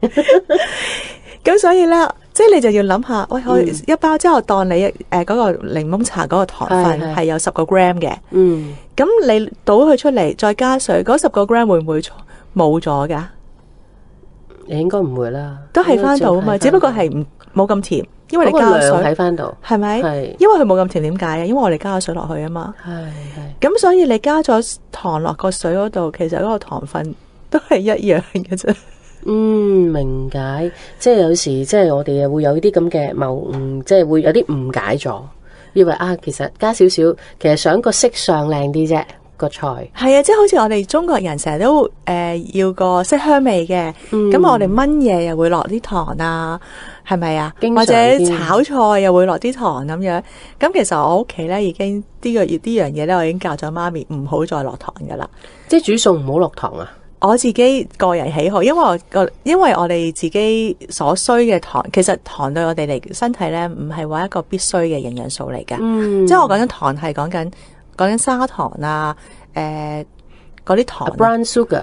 咁所以咧，即係你就要諗下，喂，我一包之後當你嗰個檸檬茶嗰個糖分係有10個 gram 嘅，咁你倒佢出嚟，再加水，嗰10個 gram 會唔會冇咗噶？你應該唔會啦，都係翻到啊嘛，只不過係冇咁甜，因為你加咗水喺翻度，係咪？係，因為佢冇咁甜，點解啊？因為我哋加咗水落去啊嘛，係。咁所以你加咗糖落個水嗰度，其實嗰個糖分都係一樣嘅啫。明解。即係有時，即係我哋會有啲咁嘅謬誤，即係會有啲誤解咗，以為啊，其實加少少，其實想個色相靚啲啫。個菜係啊，即係好似我哋中國人成日都要個色香味嘅，咁我哋炆嘢又會落啲糖啊，係咪啊？或者炒菜又會落啲糖咁樣。咁其實我屋企咧已經呢樣嘢咧，我已經教咗媽咪唔好再落糖噶啦。即係煮餸唔好落糖啊！我自己個人喜好，因為我哋自己所需嘅糖，其實糖對我哋嚟身體咧唔係話一個必須嘅營養素嚟噶。即係我講緊糖係講緊砂糖啊，嗰啲糖 brown sugar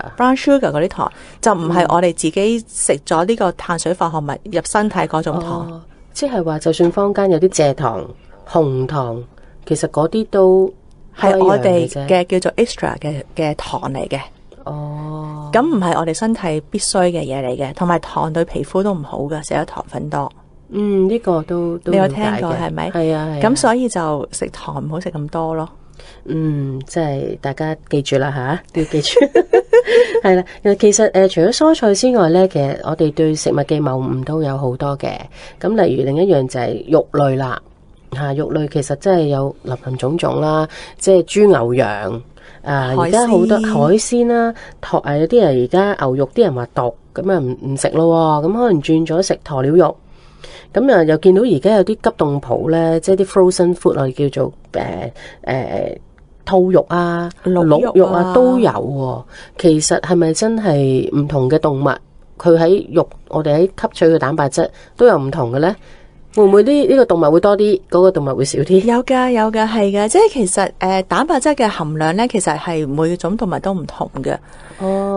嗰啲糖，就唔係我哋自己食咗呢個碳水化合物入身體嗰種糖。即係話，就算坊間有啲蔗糖、紅糖，其實嗰啲都係我哋嘅叫做 extra 嘅糖嚟嘅。咁唔係我哋身體必須嘅嘢嚟嘅，同埋糖對皮膚都唔好噶，食得糖分多。呢個都你有聽過係咪？係啊。咁所以就食糖唔好食咁多咯。即係大家記住啦吓，要記住。係啦，其實除咗蔬菜之外咧，其實我哋對食物嘅謬誤都有好多嘅。咁例如另一樣就係肉類啦，肉類其實真係有林林種種啦，即係豬牛羊。而家好多海鮮啦，有啲人而家牛肉啲人話毒，咁啊唔食咯，咁可能轉咗食鴕鳥肉。咁又見到而家有啲急凍鋪咧，即係啲 frozen food 我哋叫做兔肉啊、鹿肉啊都有喎。其實係咪真係唔同嘅動物，佢喺肉我哋喺吸取嘅蛋白質都有唔同嘅咧？會唔會呢個動物會多啲，嗰個動物會少啲？有噶，係噶，即係其實蛋白質嘅含量咧，其實係每種動物都唔同嘅，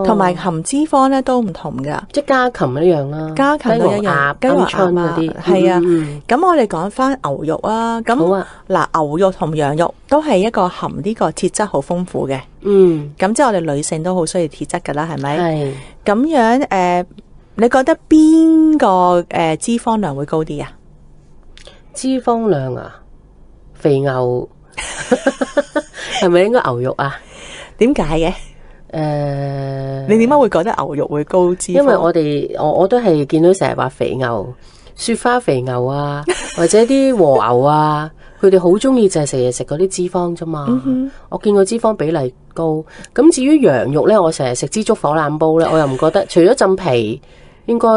同埋含脂肪咧都唔同噶。即係家禽一樣啦，家禽都一樣，雞和鴨嗰啲係啊。咁我哋講翻牛肉啊，咁嗱，牛肉同羊肉都係一個含呢個鐵質好豐富嘅。咁即係我哋女性都好需要鐵質噶啦，係咪？係。咁樣你覺得邊個脂肪量會高啲啊？脂肪量啊，肥牛係咪應該牛肉啊？點解嘅？你點解會覺得牛肉會高脂肪？因為我都係見到成日話肥牛、雪花肥牛啊，或者啲和牛啊，佢哋好中意就係成日食嗰啲脂肪啫嘛。我見過脂肪比例高。咁至於羊肉咧，我成日食支竹火腩煲咧，我又唔覺得，除咗浸皮，應該。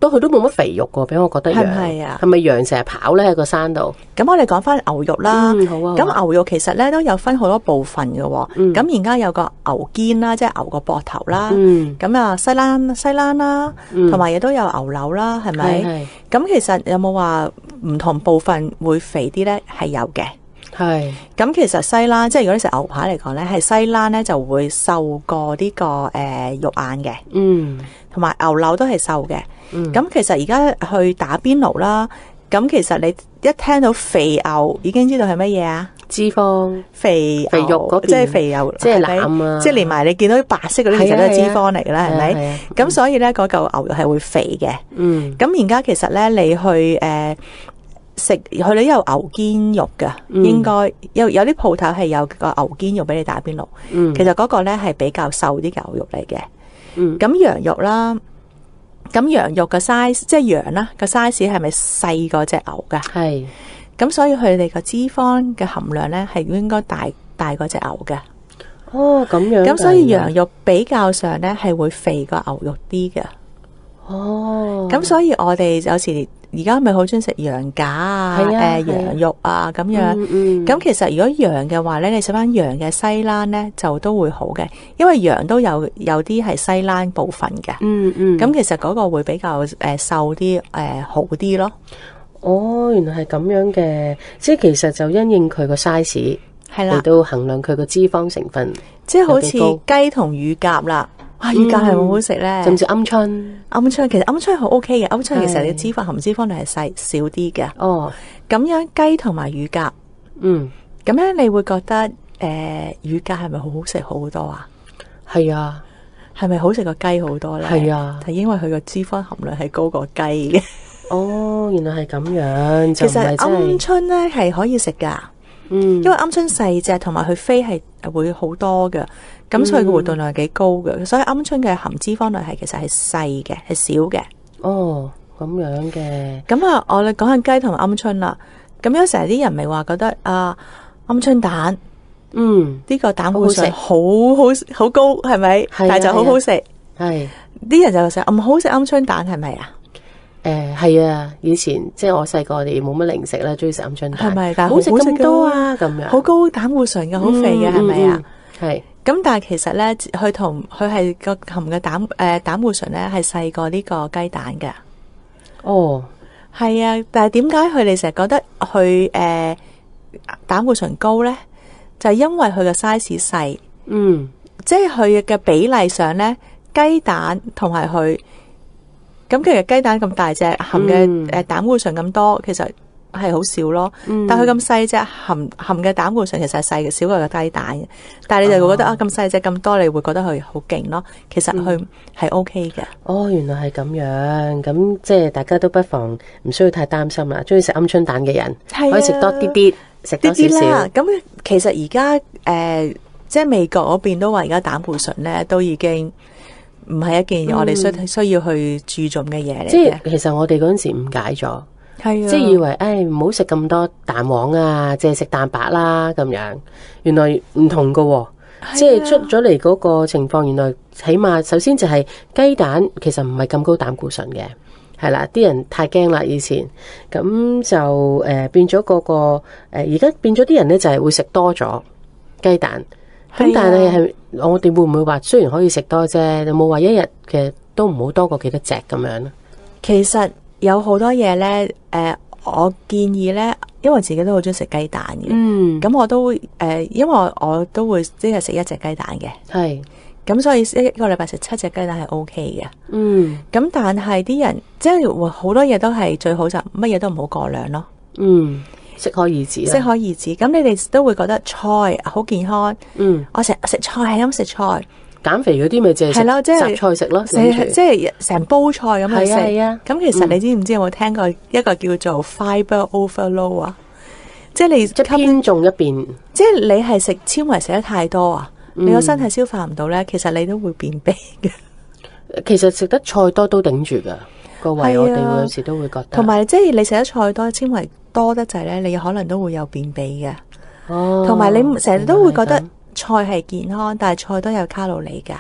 佢都冇乜肥肉㗎，俾我覺得羊係咪羊成日跑咧喺個山度？咁我哋講翻牛肉啦，好啊。咁牛肉其實咧都有分好多部分嘅，咁而家有個牛肩啦，即係牛個膊頭啦，咁啊西蘭啦，同埋亦都有牛柳啦，係咪？咁其實有冇話唔同部分會肥啲咧？係有嘅。係。咁其實西蘭，即係如果你食牛排嚟講咧，係西蘭咧就會瘦過呢個肉眼嘅。同埋牛柳都係瘦嘅。咁其實而家去打邊爐啦，咁其實你一聽到肥牛已經知道係乜嘢啊？脂肪、肥肉嗰邊，即係肥牛，即係腩啊！即係連埋你見到啲白色嗰啲，其實都係脂肪嚟㗎啦，係咪？咁所以咧，嗰嚿牛肉係會肥嘅。咁而家其實咧，你去食，佢哋都有牛肩肉㗎，應該有啲鋪頭係有個牛肩肉俾你打邊爐。其實嗰個咧係比較瘦啲嘅牛肉嚟嘅。咁羊肉啦。咁羊肉嘅 size， 即係羊啦，個 size 係咪細過隻牛噶？係。咁所以佢哋個脂肪嘅含量咧係應該大過隻牛嘅。哦，咁樣。咁所以羊肉比較上咧係會肥過牛肉啲嘅。哦。咁所以我哋有時而家咪好中意食羊架啊，羊肉啊咁樣。咁其實如果羊嘅話咧，你食翻羊嘅西蘭咧就都會好嘅，因為羊都有啲係西蘭部分嘅。咁其實嗰個會比較瘦啲好啲咯。哦，原來係咁樣嘅，即係其實就因應佢個 size 係啦嚟到衡量佢個脂肪成分，即係好似雞同乳鴿啦。哇！乳鴿係好好食咧，甚至鵪鶉。其實鵪鶉好 OK 嘅，鵪鶉其實你脂肪含脂肪量係少啲嘅。哦，咁樣雞同埋乳鴿，咁樣你會覺得乳鴿係咪好好食好多啊？係啊，係咪好食過雞好多咧？係啊，係因為佢個脂肪含量係高過雞嘅。哦，原來係咁樣。其實鵪鶉咧係可以食噶，因為鵪鶉細隻，同埋佢飛係會好多嘅。咁所以個活動量係幾高嘅，所以鵪鶉嘅含脂肪量其實係細嘅，係少嘅。哦，咁樣嘅。咁啊，我哋講下雞同鵪鶉啦。咁有成日啲人咪話覺得啊，鵪鶉蛋，呢個膽固醇好高，係咪？但係就好好食。係。啲人就成日唔好食鵪鶉蛋，係咪啊？係啊，以前即係我細個，我哋冇乜零食啦，中意食鵪鶉蛋。係咪？但係好食咁多啊，咁樣。好高膽固醇嘅，好肥嘅，係咪啊？係。咁但係其實咧，佢係個含嘅膽固醇咧係細過呢個雞蛋嘅。哦，係啊，但係點解佢哋成日覺得佢膽固醇高咧？就係因為佢嘅 size 細。即係佢嘅比例上咧，雞蛋同埋佢咁，其實雞蛋咁大隻含嘅膽固醇咁多，其實係好少咯，但係佢咁細隻含嘅膽固醇其實係細嘅，少過個雞蛋嘅。但係你就會覺得啊，咁細隻咁多，你會覺得佢好勁咯。其實佢係 OK 嘅。哦，原來係咁樣，咁即係大家都不妨唔需要太擔心啦。中意食鵪鶉蛋嘅人可以食多啲，食多少少。咁其實而家即係美國嗰邊都話而家膽固醇咧都已經唔係一件我哋需要去注重嘅嘢嚟嘅。即係其實我哋嗰陣時誤解咗。係啊，即係以為唔好食咁多蛋黃啊，淨係食蛋白啦咁樣，原來唔同噶喎。即係出咗嚟嗰個情況，原來起碼首先就係雞蛋其實唔係咁高膽固醇嘅，係啦，啲人太驚啦以前，咁就變咗嗰個而家變咗啲人咧就係會食多咗雞蛋，咁但係我哋會唔會話雖然可以食多啫，有冇話一日其實都唔好多過幾多隻咁樣咧？其實有好多嘢咧，我建議咧，因為我自己都好中意食雞蛋嘅，咁我都會因為我都會即係食一隻雞蛋嘅，係，咁所以一個禮拜食7隻雞蛋係 OK 嘅，咁但係啲人即係好多嘢都係最好就乜嘢都唔好過量咯，適可而止，適可而止。咁你哋都會覺得菜好健康，我成日食菜係咁食菜。減肥嗰啲咪淨係雜菜食咯，即係成煲菜咁去食。係啊，咁其實你知唔知有冇聽過一個叫做 fiber overload 啊？即係你即係偏重一邊，即係你係食纖維食得太多啊，你個身體消化唔到咧，其實你都會便秘嘅。其實食得菜多都頂住噶個胃，我哋有時都會覺得。同埋即係你食得菜多，纖維多得滯咧，你可能都會有便秘嘅。哦，同埋你成日都會覺得菜係健康，但係菜都有卡路里噶，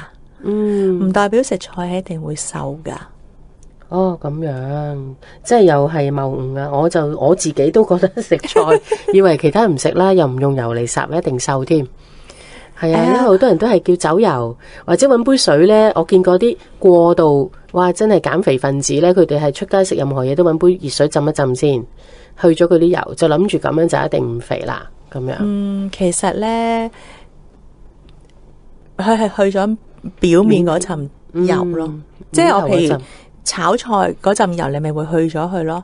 唔代表食菜係一定會瘦噶。哦，咁樣，即係又係謬誤啊！我自己都覺得食菜，以為其他唔食啦，又唔用油嚟烚，一定瘦添。係啊，因為好多人都係叫走油，或者搵杯水呢。我見過啲過度，哇！真係減肥分子呢，佢哋係出街食任何嘢都搵杯熱水浸一浸先，去咗嗰啲油，就諗住咁樣就一定唔肥啦。咁樣，其實呢。佢係去咗表面嗰層油咯，即係我譬如炒菜嗰陣油，你咪會去咗佢咯。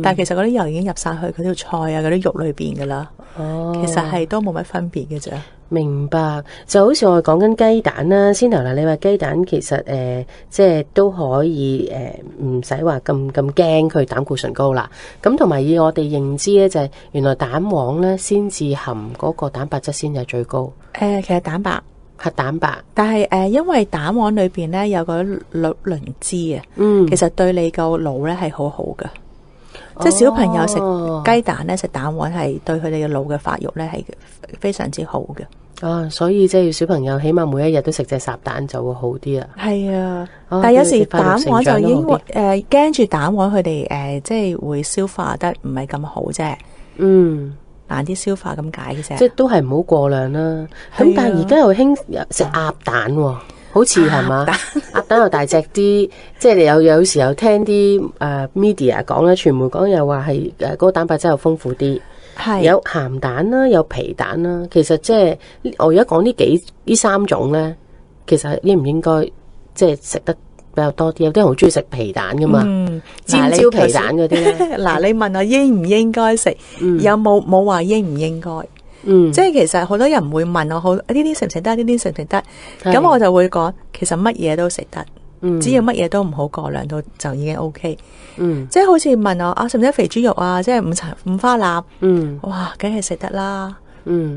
但係其實嗰啲油已經入晒去嗰條菜啊、嗰啲肉裏邊噶啦。哦，其實係都冇乜分別嘅啫。明白，就好似我哋講緊雞蛋啦，先頭啦，你話雞蛋其實即係都可以唔使話咁驚佢膽固醇高啦。咁同埋以我哋認知咧，就係原來蛋黃咧先至含嗰個蛋白質先係最高。其實蛋白。係蛋白，但係因為蛋黃裏邊咧有個磷脂啊，其實對你個腦咧係好好噶，即係小朋友食雞蛋咧食蛋黃係對佢哋嘅腦嘅發育咧係非常之好嘅。所以即係小朋友起碼每一日都食隻烚蛋就會好啲啦。係啊，但係有時蛋黃就已經驚住蛋黃佢哋即係會消化得唔係咁好啫。難啲消化咁解嘅啫，即係都係唔好過量啦。咁但係而家又興食鴨蛋喎，好似係嘛？鴨蛋又大隻啲，即係你有時候聽啲media 講咧，傳媒講又話係嗰個蛋白質又豐富啲，有鹹蛋啦，有皮蛋啦。其實即係我而家講呢三種咧，其實應唔應該即係食得比較多啲？有啲人好中意食皮蛋噶嘛，尖椒皮蛋嗰啲咧。嗱，你問我應唔應該食，有冇話應唔應該？即係其實好多人會問我，呢啲食唔食得？呢啲食唔食得？咁我就會講，其實乜嘢都食得，只要乜嘢都唔好過量到就已經 OK。即係好似問我食唔食肥豬肉啊？即係五花腩，哇，梗係食得啦。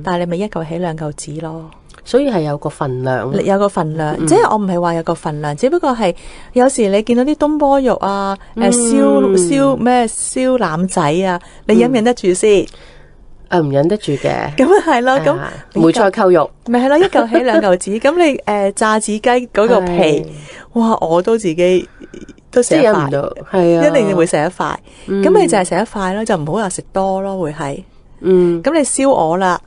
但係你咪一嚿起兩嚿止咯。所以係有個份量，有個份量，即係我唔係話有個份量，只不過係有時你見到啲東坡肉啊，燒腩仔啊，你忍唔忍得住先？唔忍得住嘅，咁啊係咯，咁梅菜扣肉，咪係咯，一嚿起兩嚿止。咁你炸子雞嗰個皮，哇，我都自己都食一塊，係啊，一定會食一塊。咁你就係食一塊咯，就唔好話食多咯，會係。咁你燒鵝啦，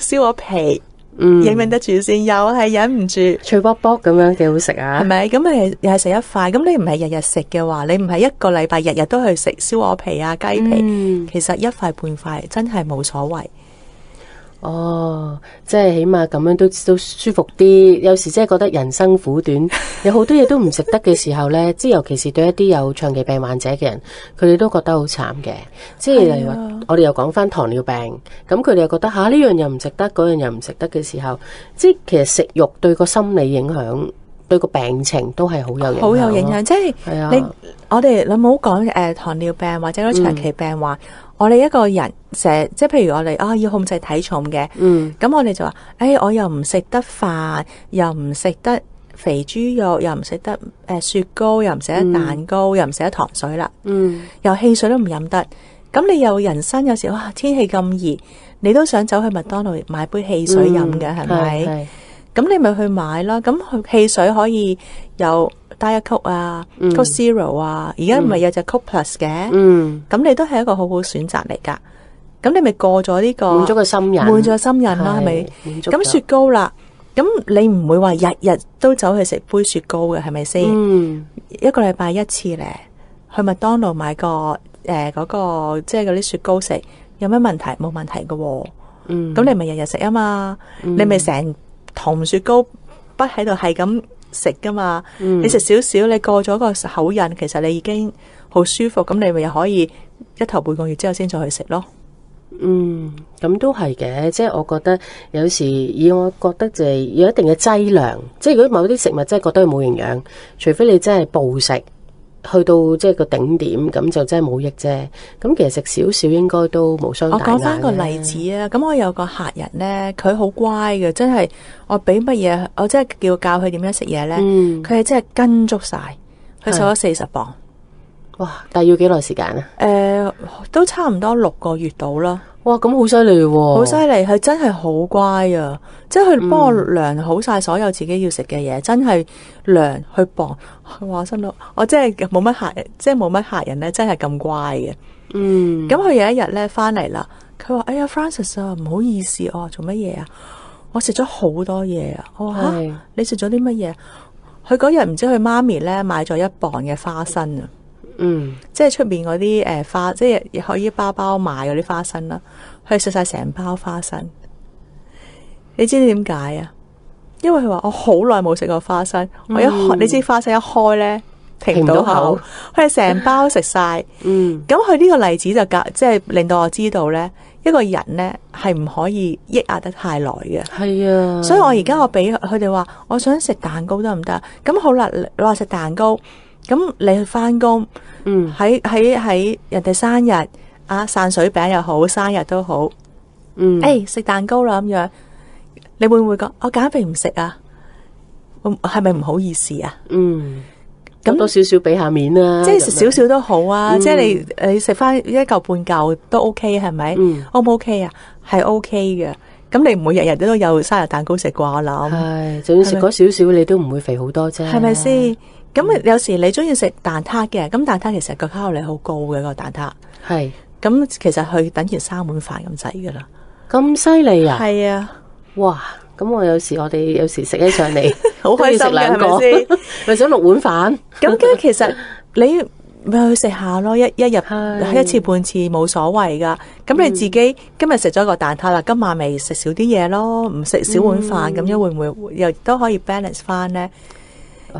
燒鵝皮。忍唔忍得住先？又係忍唔住，脆卜卜咁樣幾好食啊？係咪？咁你又係食一塊？咁你唔係日日食嘅話，你唔係一個禮拜日日都去食燒鵝皮啊、雞皮，其實一塊半塊真係冇所謂。即係起碼咁樣都舒服啲。有時真係覺得人生苦短，有好多嘢都唔食得嘅時候呢，即係尤其是對一啲有長期病患者嘅人，佢哋都覺得好慘嘅。即係例如話，我哋又講翻糖尿病，咁佢哋又覺得呢樣又唔食得，嗰樣又唔食得嘅時候，即係其實食肉對個心理影響對個病情都係好有影響，好有影響。即係係啊，你唔好講糖尿病或者嗰啲長期病患，我哋一個人成即係譬如我哋要控制體重嘅，咁我哋就話，我又唔食得飯，又唔食得肥豬肉，又唔食得雪糕，又唔食得蛋糕，又唔食得糖水啦，又汽水都唔飲得。咁你又人生有時哇天氣咁熱，你都想走去麥當勞買杯汽水飲嘅係咪？咁你咪去買啦。咁汽水可以有 Diet Coke 啊、Coke Zero 啊，而家唔係有隻 Coke Plus 嘅，咁你都係一個好好選擇嚟噶。咁你咪過咗呢個滿咗個心癮，滿咗心癮啦，係咪？咁雪糕啦，咁你唔會話日日都走去食杯雪糕嘅，係咪先？一個禮拜一次咧，去麥當勞買個嗰個即係嗰啲雪糕食，有咩問題？冇問題噶喎。咁你咪日日食啊嘛，你咪成桶雪糕不喺度係咁食噶嘛。你食少少，你過咗個口癮，其實你已經好舒服，咁你咪又可以一頭半個月之後先再去食咯。咁都係嘅，即係我覺得有時以我覺得就係有一定嘅劑量，即係如果某啲食物真係覺得佢冇營養，除非你真係暴食去到即係個頂點，咁就真係冇益啫。咁其實食少少應該都無傷大雅。我講翻個例子啊，咁我有個客人咧，佢好乖嘅，真係我俾乜嘢，我真係教佢點樣食嘢咧，佢係真係跟足晒，佢瘦咗40磅。哇！但係要幾耐時間啊？都差唔多6個月到啦。哇！咁好犀利喎！好犀利，佢真係好乖啊！即係佢幫我量好晒所有自己要食嘅嘢，真係量去磅。佢話心諗，我真係冇乜客人，即係冇乜客人咧，真係咁乖嘅。咁佢有一日咧翻嚟啦，佢話：哎呀 ，Francis 啊，唔好意思，我話做乜嘢啊？我食咗好多嘢啊！我話吓，你食咗啲乜嘢？佢嗰日唔知佢媽咪咧買咗1磅嘅花生啊！即係出邊嗰啲花，即係可以包包買嗰啲花生啦。佢食晒成包花生，你知唔知點解啊？因為佢話我好耐冇食過花生，我一開，你知花生一開咧停唔到口，佢係成包食晒。咁佢呢個例子就即係令到我知道咧，一個人咧係唔可以抑壓得太耐嘅。係啊，所以我而家我俾佢哋話，我想食蛋糕得唔得？咁好啦，你話食蛋糕。咁你去翻工，喺人哋生日散水餅又好，生日都好，食蛋糕啦咁樣，你會唔會講我減肥唔食啊？係咪唔好意思啊？咁多少少俾下面啦，即係食少少都好啊！即係你食翻1嚿半嚿都 OK 係咪？O 唔 OK 啊？係 OK 嘅。咁你唔會日日都有生日蛋糕食啩？我諗係，就算食嗰少少，你都唔會肥好多啫。係咪先？咁有時你中意食蛋撻嘅，咁蛋撻其實個卡路里好高嘅，個蛋撻。係。咁其實佢等於3碗飯咁滯噶啦。咁犀利啊！係啊。哇！咁我哋有時食起上嚟好開心嘅，係咪先？咪想6碗飯。咁其實你咪去食下咯，一日1次半次冇所謂噶。咁你自己今日食咗個蛋撻啦，今晚咪食少啲嘢咯，唔食少碗飯，咁樣會唔會又都可以 balance 翻呢？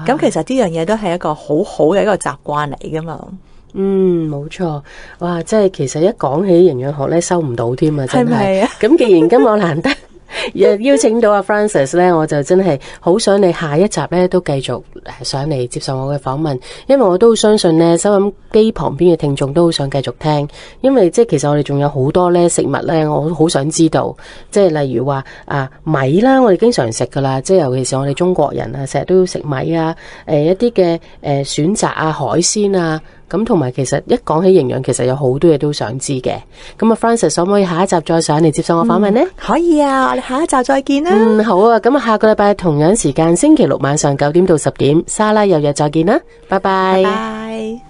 咁其實呢樣嘢都係一個好好嘅一個習慣嚟噶嘛。冇錯。哇，即係其實一講起營養學咧，收唔到添啊，真係。係咪啊？咁既然今日難得邀請到阿 Francis 咧，我就真係好想你下一集咧都繼續上嚟接受我嘅訪問，因為我都相信咧收音機旁邊嘅聽眾都好想繼續聽，因為即係其實我哋仲有好多咧食物咧，我好想知道，即係例如話米啦，我哋經常食噶啦，即係尤其是我哋中國人啊，成日都要食米啊，一啲嘅選擇啊，海鮮啊。咁同埋其實一講起營養，其實有好多嘢都想知嘅。咁啊 Francis 可唔可以下一集再上嚟接受我訪問呢？可以啊，我哋下一集再見啦。好啊，咁啊下個禮拜同樣時間星期六晚上9點到10點，莎拉有約再見啦，拜拜。拜拜。